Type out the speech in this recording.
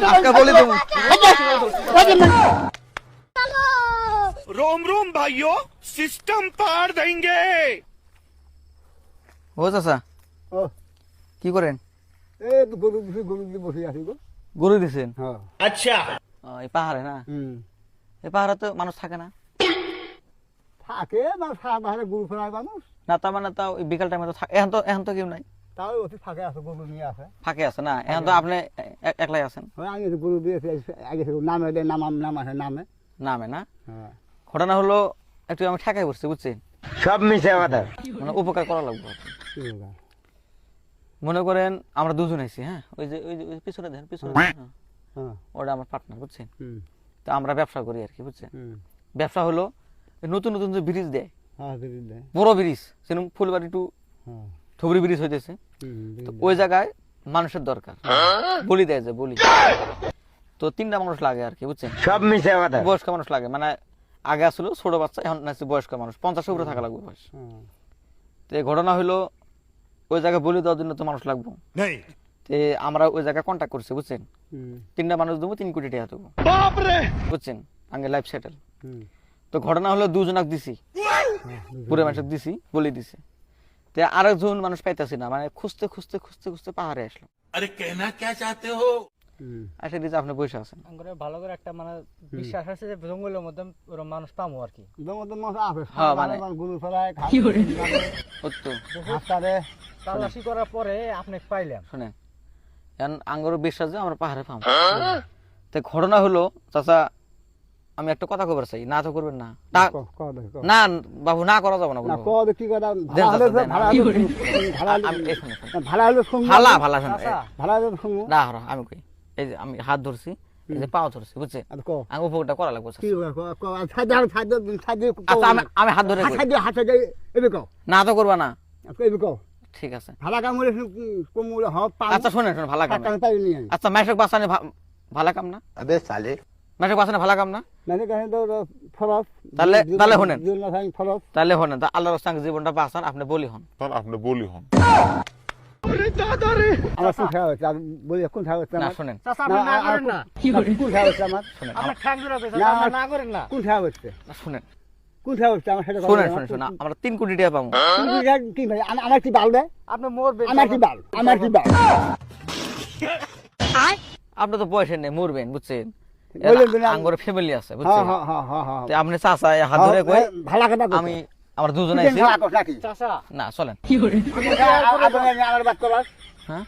आपका बोले तुम रोम रोम भाइयों सिस्टम पार देंगे। ও চাচা ও কি করেন? এই তো গরু দিয়ে বসে আছি গো। গরু দিছেন? হ্যাঁ अच्छा এই পাহাড়ে না? এই পাহাড়ে তো মানুষ থাকে না। থাকে না, সারা বাহারে গরু ফেরায় মানুষ, না তার মানে তাও ওই বিকাল টাইমে তো এখন তো কেউ নাই, তাও অতি ফাঁকে আছে, গরু নিয়ে আছে। ফাঁকে আছে না? এখন তো আপনি একলাই আছেন। আমি গরু দিয়ে আগে নামে দেয়, নাম আছে নামে। নামে না? হ্যাঁ ঘটনা হলো একটু আমি ঠেকাই পড়ছি বুঝছেন, সব মিশে কথা। মানে উপকার করা লাগবে। কি বলবো? মনে করেন আমরা দুজন আছি, হ্যাঁ ওই যে পিছনে দেন, পিছনে দেন, হ্যাঁ। হ্যাঁ ওটা আমার পার্টনার বুঝছেন। হুম তো আমরা ব্যবসা করি আর কি বুঝছেন। হুম ব্যবসা হলো এই নতুন নতুন যে ব্রিজ দেয়, হ্যাঁ দিদি দেয়। বড় ব্রিজ, সেরকম ফুলবাড়ি টু হ্যাঁ ধুবড়ি ব্রিজ হইতেছে। তো হুম ওই জায়গায় মানুষের দরকার, বলি দেয় যে বলি। তো 3টা মানুষ লাগে আর কি বুঝছেন, সব মিশে কথা। বয়স্ক মানুষ লাগে। মানে আগে আসলো ছোট বাচ্চা, এখন নাকি বয়স্ক মানুষ, 50 উপরে থাকা লাগবে বয়স। হ্যাঁ তো এই ঘটনা হইলো ওই জায়গায় বলি দেওয়ার জন্য তো মানুষ লাগবে। नहीं তো আমরা ওই জায়গায় কন্ট্যাক্ট করছি বুঝছেন। হুম 3টা মানুষ দেবো, 3 কোটি টাকা দেবো बाप रे বুঝছেন, আগে লাইফ সেটেল। হুম তো ঘটনা হলো 2 জনক দিছি, পুরো মানুষ দিছি, বলি দিছি। তো আরেকজন মানুষ পাইতেছি না, মানে খুঁজতে খুঁজতে খুঁজতে খুঁজতে পাহাড়ে আসলাম। अरे कहना क्या चाहते हो। হুম আচ্ছা দিদি আপনি বসে আছেন। করে ভালো করে একটা মানে বিশ্বাস আছে যে জঙ্গলের মধ্যে ওরকম মানুষ পাবো আর কি। দমদম মাছ আছে, হ্যাঁ, মানে গরু ফেরায় সত্য। হাসপাতালে। তালাশি করার পরে আপনি পাইলাম। শুনেন, এখন আঙ্গরও বিশ্বাস যে আমরা পাহাড়ে পাবো। তো ঘটনা হলো চাচা, আমি একটা কথা কবার চাই, না তো করবেন না। না বাবু, না করা যাবে না কোনো। কি কথা? দেন ভাড়া হলে চাচা, দেন। ভাড়া হলে আমি এই শুনুন, শুনুন। ভাড়া হলে শুনবো। ভালা ভালা শুনুন। ভাড়া হলে শুনবো। না আমি কই, এই যে আমি হাত ধরছি, এই যে পাও ধরছি বুঝছে, আর কো আমি উপকারটা করা লাগবে চাচা। কি সাইডে আচ্ছা আমি হাত ধরে কই। হাতে এবে কো না তো করবা না, এবে কো ঠিক আছে। ভাড়া কাম হলে কমলে হ পাঁচ আচ্ছা শুনেন শুনেন, ভালা কাম না। টাকা পাই নিয়ে আচ্ছা মেশক বাসানে ভালা কাম না? আবে সালে মেশক বাসানে ভালা কাম না? মানে কাছে তো ফরজ। তাহলে শুনেন, দুই না ফরজ। তাহলে হনেন, তা আল্লাহর সঙ্গে জীবনটা বাঁচান, আপনি বলি হন। আপনি বলি হন। আমার কোন খাওয়া হচ্ছে? আমি বলি কোন খাওয়া হচ্ছে না আমার? শুনেন, চাচা আপনি না করেন না। কোন খাওয়া হচ্ছে আমার? শুনেন, আপনি ঠ্যাং ধরে পেয়েছেন, না, আপনি না করেন না। কোন খাওয়া হচ্ছে? না, শুনেন কোন খাওয়া হচ্ছে আমার সাথে? শুনেন শুনেন শুনেন, আমরা 3 কোটি টাকা পাবো। কি ভাই আমার কি বাল দেয়? আপনি মরবেন। আমার কি বাল? আমার কি বাল? আপনি তো পয়সা নেই, মরবেন বুঝছেন। বললেন তো না। আঙ্গরে ফ্যামিলি আছে হ্যাঁ বুঝছেন। হ্যাঁ হ্যাঁ হ্যাঁ হ্যাঁ তো আপনি চাচা হাত ধরে কই, ভালো কথা আমি আমরা দুজনে আছি। নাকি চাচা না চলেন। আমার বাদ করার হ্যাঁ